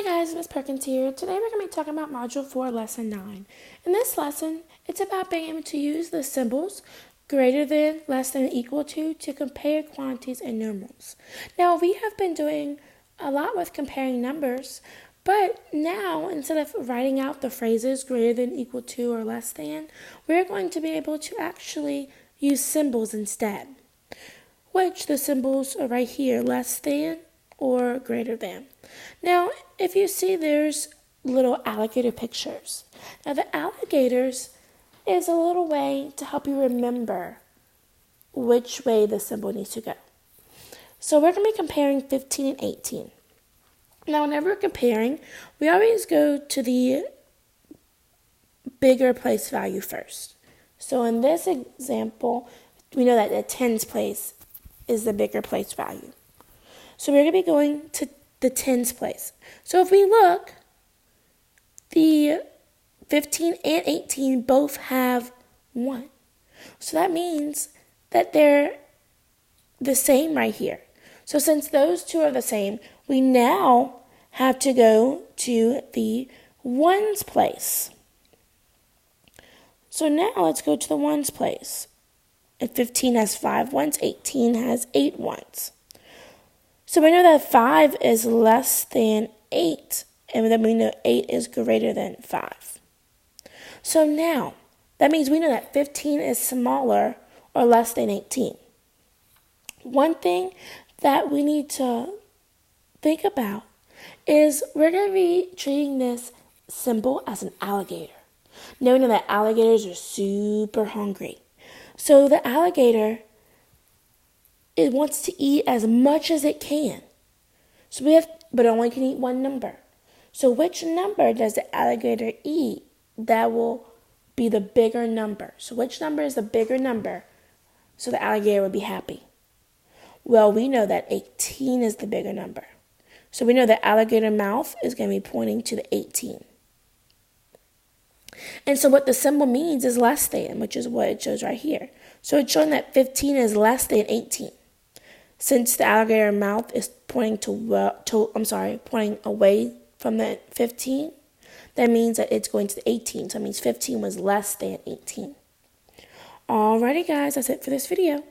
Hi guys, Miss Perkins here. Today we're going to be talking about Module 4, Lesson 9. In this lesson, it's about being able to use the symbols greater than, less than, equal to compare quantities and numerals. Now, we have been doing a lot with comparing numbers, but now, instead of writing out the phrases greater than, equal to, or less than, we're going to be able to actually use symbols instead, which the symbols are right here, less than or greater than. Now, if you see, there's little alligator pictures. Now, the alligators is a little way to help you remember which way the symbol needs to go. So we're going to be comparing 15 and 18. Now, whenever we're comparing, we always go to the bigger place value first. So in this example, we know that the tens place is the bigger place value. So we're going to be going to the tens place. So if we look, the 15 and 18 both have 1. So that means that they're the same right here. So since those two are the same, we now have to go to the ones place. So now let's go to the ones place. And 15 has 5 ones, 18 has 8 ones. So we know that 5 is less than 8, and then we know 8 is greater than 5. So now, that means we know that 15 is smaller or less than 18. One thing that we need to think about is we're going to be treating this symbol as an alligator. Now we know that alligators are super hungry. So the alligator, it wants to eat as much as it can. But it only can eat one number. So which number does the alligator eat that will be the bigger number? So which number is the bigger number so the alligator would be happy? Well, we know that 18 is the bigger number. So we know the alligator mouth is going to be pointing to the 18. And so what the symbol means is less than, which is what it shows right here. So it's showing that 15 is less than 18. Since the alligator mouth is pointing pointing away from the 15, that means that it's going to the 18. So that means 15 was less than 18. Alrighty guys, that's it for this video.